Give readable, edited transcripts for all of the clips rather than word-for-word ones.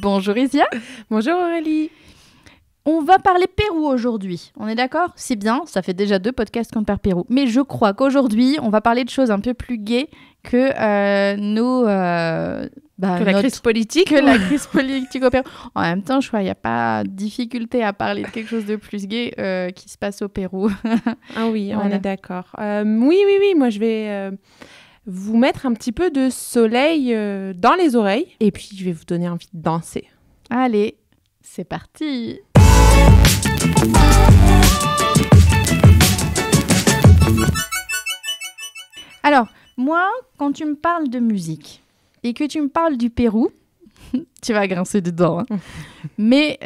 Bonjour Isia. Bonjour Aurélie. On va parler Pérou aujourd'hui, on est d'accord? C'est bien, ça fait déjà 2 podcasts qu'on parle Pérou. Mais je crois qu'aujourd'hui, on va parler de choses un peu plus gaies que la crise politique. Que la crise politique au Pérou. En même temps, je crois qu'il n'y a pas de difficulté à parler de quelque chose de plus gai qui se passe au Pérou. Ah oui, Voilà. on est d'accord. Oui, moi je vais vous mettre un petit peu de soleil dans les oreilles et puis je vais vous donner envie de danser. Allez, c'est parti. Alors, moi, quand tu me parles de musique et que tu me parles du Pérou, tu vas grincer des dents. Hein. Mais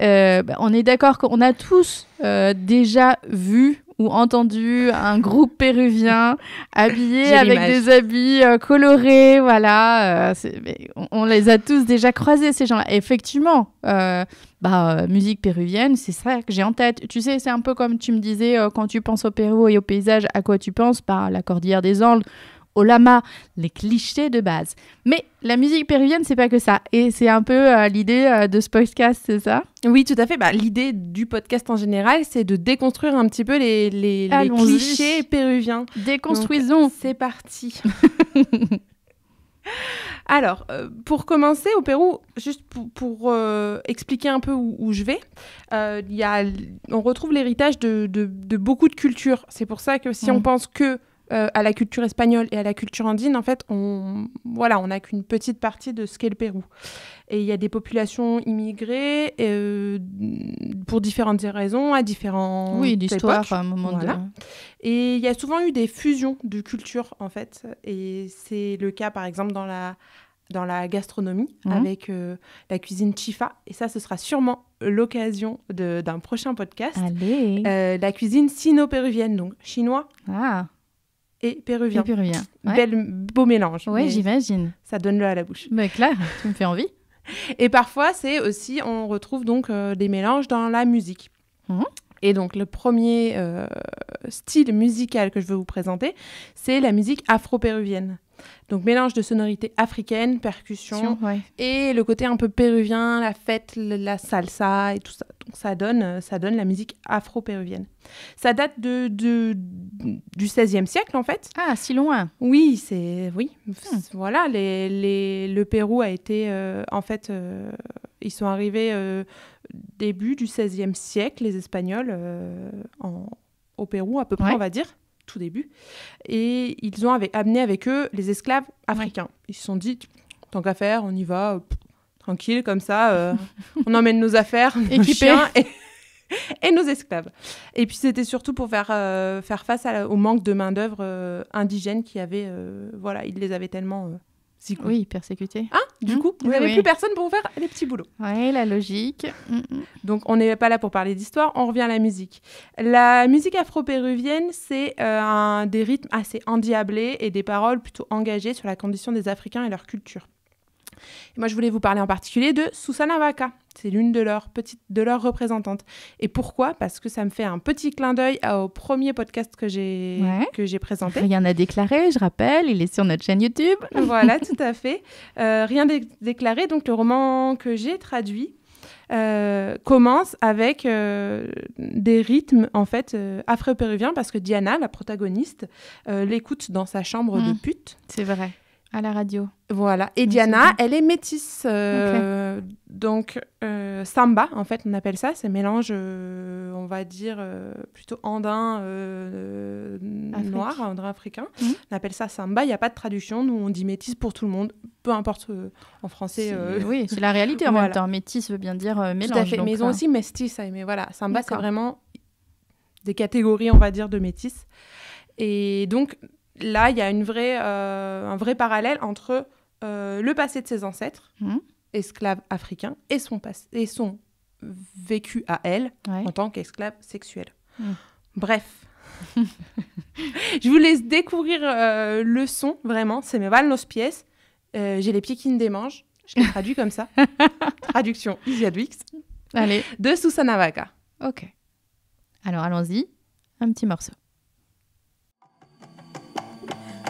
on est d'accord qu'on a tous déjà vu ou entendu un groupe péruvien habillé J'ai avec l'image. des habits colorés. Voilà, on les a tous déjà croisés, ces gens-là. Et effectivement, musique péruvienne, c'est ça que j'ai en tête. Tu sais, c'est un peu comme tu me disais, quand tu penses au Pérou et au paysage, à quoi tu penses? La cordillère des Andes, au lama, les clichés de base. Mais la musique péruvienne, c'est pas que ça. Et c'est un peu l'idée de ce podcast, c'est ça? Oui, tout à fait. L'idée du podcast en général, c'est de déconstruire un petit peu les Allons-y. clichés péruviens. Déconstruisons. Donc, c'est parti. Alors, pour commencer, au Pérou, juste pour expliquer un peu où je vais, on retrouve l'héritage de beaucoup de cultures. C'est pour ça que si on pense que à la culture espagnole et à la culture andine, en fait, on n'a qu'une petite partie de ce qu'est le Pérou. Et il y a des populations immigrées pour différentes raisons, à différentes d'histoire époques. à un moment Voilà. Et il y a souvent eu des fusions de cultures, en fait. Et c'est le cas, par exemple, dans la gastronomie, avec la cuisine chifa. Et ça, ce sera sûrement l'occasion d'un prochain podcast. Allez. La cuisine sino-péruvienne, donc chinois et péruvien. Et péruvien. Ouais. Beau mélange. Ouais, mais j'imagine. ça donne l'eau à la bouche. Mais clair, tu me fais envie. Et parfois, on retrouve donc des mélanges dans la musique. Et donc, le premier style musical que je veux vous présenter, c'est la musique afro-péruvienne. Donc, mélange de sonorités africaines, percussions, et le côté un peu péruvien, la fête, la salsa et tout ça. Donc, ça donne la musique afro-péruvienne. Ça date du XVIe siècle, en fait. Ah, si loin. Oui, voilà, le Pérou a été, ils sont arrivés début du XVIe siècle, les Espagnols, au Pérou à peu près, on va dire, tout début. Et ils ont amené avec eux les esclaves africains. Ils se sont dit, tant qu'à faire, on y va, tranquille, comme ça, on emmène nos affaires, nos chiens et nos esclaves. Et puis c'était surtout pour faire face au manque de main-d'œuvre indigène qui avait, ils les avaient tellement persécutés. Du coup, vous n'avez plus personne pour vous faire les petits boulots. Oui, la logique. Donc on n'est pas là pour parler d'histoire, on revient à la musique. La musique afro-péruvienne, c'est des rythmes assez endiablés et des paroles plutôt engagées sur la condition des Africains et leur culture. Et moi, je voulais vous parler en particulier de Susana Baca. C'est l'une de leurs représentantes. Et pourquoi ? Parce que ça me fait un petit clin d'œil au premier podcast que j'ai présenté. Rien à déclarer, je rappelle, il est sur notre chaîne YouTube. Voilà, tout à fait. Rien déclaré. Donc, le roman que j'ai traduit commence avec des rythmes, en fait, afro-péruviens, parce que Diana, la protagoniste, l'écoute dans sa chambre de pute. C'est vrai. À la radio. Voilà. Et Diana, elle est métisse. Donc, samba, en fait, on appelle ça. C'est un mélange, on va dire, plutôt andin noir, andin africain. On appelle ça samba. Il n'y a pas de traduction. Nous, on dit métisse pour tout le monde. Peu importe en français. Oui, c'est la réalité en même temps. Métisse veut bien dire mélange. Tout à fait. Donc, mais ils ont aussi mestis. Mais voilà, samba, c'est vraiment des catégories, on va dire, de métis. Et donc, là, il y a un vrai parallèle entre le passé de ses ancêtres, esclaves africains, et son vécu à elle en tant qu'esclave sexuelle. Bref. Je vous laisse découvrir le son, vraiment. C'est me van los pies. J'ai les pieds qui me démangent. Je l'ai traduit comme ça. Traduction Isia Dwix. Allez. De Susana Baca. Ok. Alors, allons-y. Un petit morceau.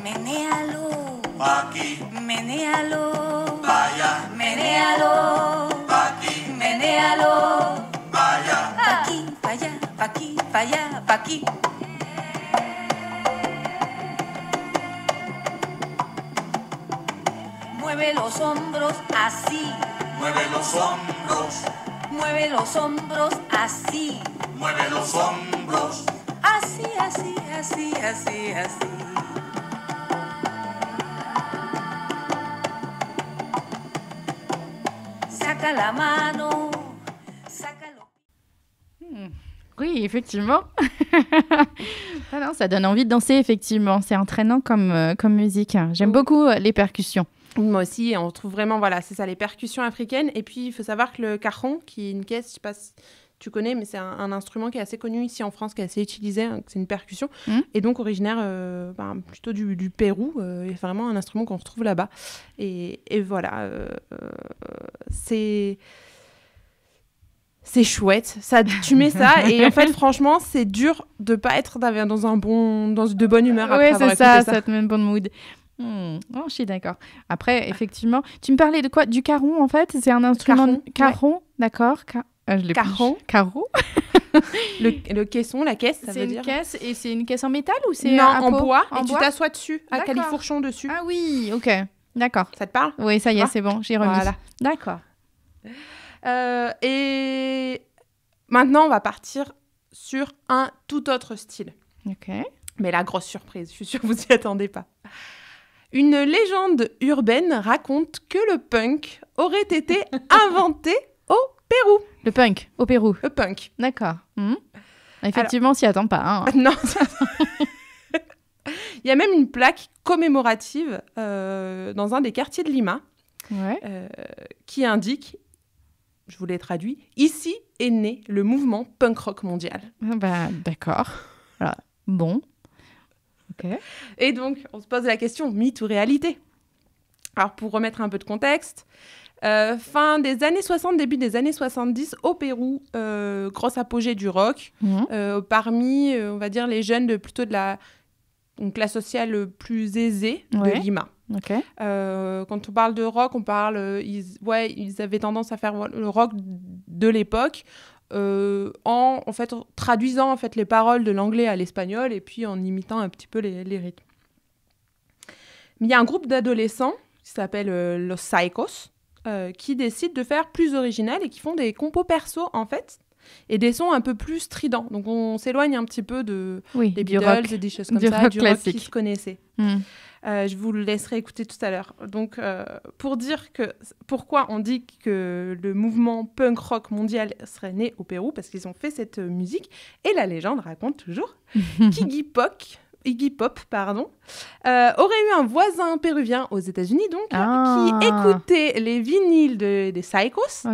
Menéalo, pa' aquí, menéalo, pa' allá, menéalo, pa' aquí, Muéalo. Vaya. Pa' aquí, pa' allá, pa' aquí, pa' allá, pa' aquí. Mueve los hombros así. Mueve los hombros. Mueve los hombros así. Mueve los hombros. Así, así, así, así, así. Saca la mano. Sácalo. Oui, effectivement. Ah non, ça donne envie de danser, effectivement. C'est entraînant comme musique. J'aime beaucoup les percussions. Moi aussi, on trouve vraiment, voilà, c'est ça, les percussions africaines. Et puis, il faut savoir que le cajon, qui est une caisse, je sais pas si tu connais, mais c'est un instrument qui est assez connu ici en France, qui est assez utilisé, hein, c'est une percussion. Et donc, originaire plutôt du Pérou. C'est vraiment un instrument qu'on retrouve là-bas. Et voilà, c'est chouette. Ça, tu mets ça et en fait, franchement, c'est dur de pas être de bonne humeur après avoir écouté ça. Oui, c'est ça te met une bonne mood. Oh, je suis d'accord. Après, effectivement, tu me parlais de quoi? Du caron, en fait? C'est un instrument... Caron, ouais. D'accord. Caron. Carreau. le caisson, la caisse, ça veut dire. C'est une caisse, et c'est une caisse en métal ou c'est non, en bois, en et bois? Tu t'assois dessus, à califourchon dessus. Ah oui, ok. D'accord. Ça te parle? Oui, ça y est, c'est bon, j'ai remis. Voilà. D'accord. Et maintenant, on va partir sur un tout autre style. Ok. Mais la grosse surprise, je suis sûre que vous n'y attendez pas. Une légende urbaine raconte que le punk aurait été inventé au Pérou. Le punk, au Pérou. Le punk. D'accord. Effectivement, on s'y attend pas. Hein. Non. Il y a même une plaque commémorative dans un des quartiers de Lima qui indique, je vous l'ai traduit, ici est né le mouvement punk rock mondial. D'accord. Voilà. Bon. Okay. Et donc, on se pose la question, mythe ou réalité? Alors, pour remettre un peu de contexte, fin des années 60, début des années 70, au Pérou, grosse apogée du rock, parmi, on va dire, les jeunes de plutôt de la classe sociale plus aisée de Lima. Okay. Quand on parle de rock, on parle... ils avaient tendance à faire le rock de l'époque, en fait, traduisant en fait, les paroles de l'anglais à l'espagnol et puis en imitant un petit peu les rythmes. Mais il y a un groupe d'adolescents qui s'appelle Los Psychos qui décident de faire plus original et qui font des compos perso en fait et des sons un peu plus stridents. Donc on s'éloigne un petit peu des Beatles et des choses comme ça, du rock qui se connaissait. Je vous le laisserai écouter tout à l'heure. Donc, pour dire pourquoi on dit que le mouvement punk rock mondial serait né au Pérou, parce qu'ils ont fait cette musique, et la légende raconte toujours qu'Iggy Pop, aurait eu un voisin péruvien aux États-Unis, donc, qui écoutait les vinyles des Psychos,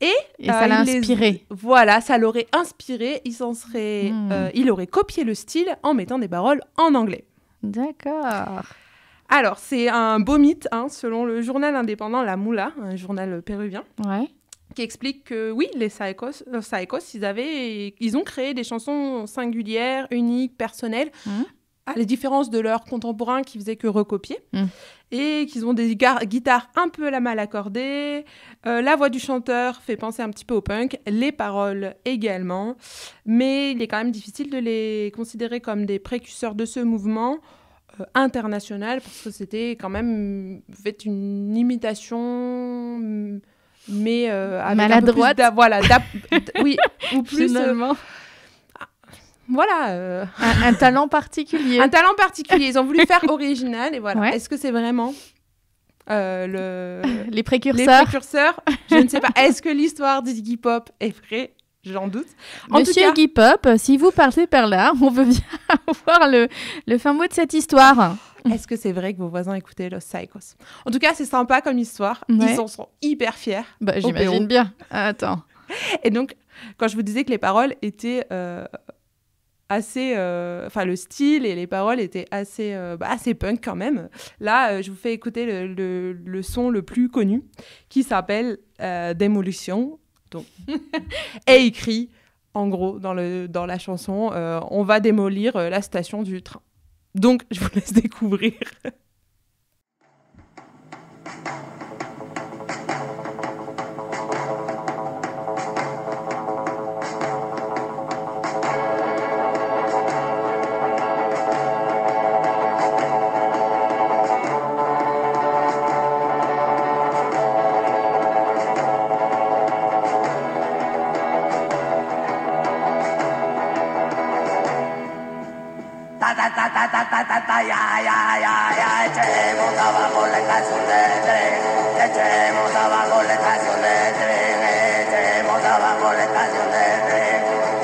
et ça l'a inspiré. Voilà, ça l'aurait inspiré. Il aurait copié le style en mettant des paroles en anglais. D'accord. Alors, c'est un beau mythe, selon le journal indépendant La Moula, un journal péruvien, qui explique que oui, les Psychos, ils ont créé des chansons singulières, uniques, personnelles, à la différence de leurs contemporains qui faisaient que recopier, et qu'ils ont des guitares un peu mal accordées, la voix du chanteur fait penser un petit peu au punk, les paroles également, mais il est quand même difficile de les considérer comme des précurseurs de ce mouvement international, parce que c'était quand même fait une imitation, mais avec maladroite. Oui, ou plus finalement. Voilà. Un talent particulier. Un talent particulier. Ils ont voulu faire original et voilà. Ouais. Est-ce que c'est vraiment les précurseurs? Les précurseurs, je ne sais pas. Est-ce que l'histoire d'Iggy Pop est vraie? J'en doute. Monsieur Iggy Pop, si vous partez par là, on veut bien avoir le fin mot de cette histoire. Est-ce que c'est vrai que vos voisins écoutaient Los Psychos? En tout cas, c'est sympa comme histoire. Ils en sont hyper fiers. J'imagine bien. Attends. Et donc, quand je vous disais que les paroles étaient assez... le style et les paroles étaient assez punk quand même. Là, je vous fais écouter le son le plus connu qui s'appelle Démolition. Donc, est écrit, en gros, dans la chanson, on va démolir la station du train. Donc, je vous laisse découvrir. ta ta ya ya ya ya. Echemos abajo la estación de tren. Echemos abajo la estación de tren. Echemos abajo la estación de tren.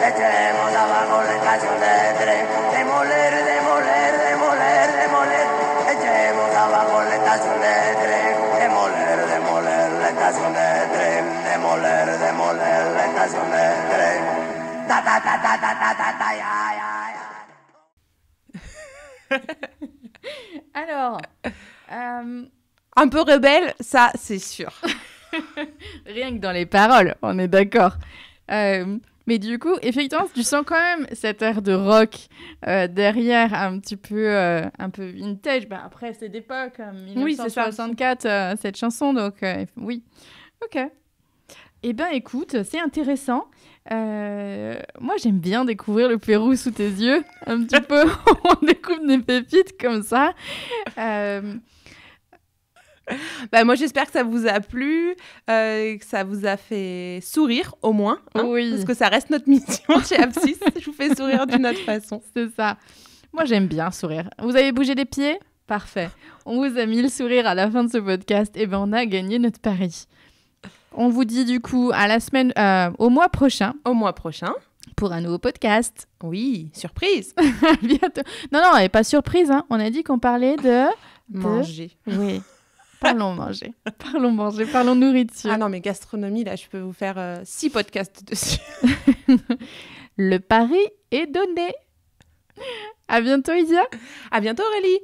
Echemos abajo la estación de tren. Demoler, demoler, demoler, demoler. Echemos abajo la estación de tren. Demoler, demoler la estación de tren. Demoler, demoler la estación de tren. Ta ta ta ta ta ta ta ta ya ya ya. Alors, Un peu rebelle, ça, c'est sûr. rien que dans les paroles, on est d'accord. Mais du coup, effectivement, tu sens quand même cet air de rock derrière, un peu vintage. Bah, après, c'est d'époque, Oui, c'est ça. 1964, cette chanson, donc oui. Ok. Eh bien, écoute, c'est intéressant. Moi, j'aime bien découvrir le Pérou sous tes yeux. Un petit peu, on découvre des pépites comme ça. Bah, moi, j'espère que ça vous a plu, que ça vous a fait sourire, au moins. Hein, Oui. Parce que ça reste notre mission chez Abscisse. Je vous fais sourire d'une autre façon. C'est ça. Moi, j'aime bien sourire. Vous avez bougé les pieds ? Parfait. On vous a mis le sourire à la fin de ce podcast. Et ben, on a gagné notre pari. On vous dit du coup à la semaine, au mois prochain, Au mois prochain. pour un nouveau podcast. Oui, surprise. À bientôt. Non, elle n'est pas surprise. Hein. On a dit qu'on parlait de... Manger. Oui. Parlons manger. Parlons manger. Parlons nourriture. Ah non, mais gastronomie, là, je peux vous faire 6 podcasts dessus. Le pari est donné. À bientôt, Isia. À bientôt, Aurélie.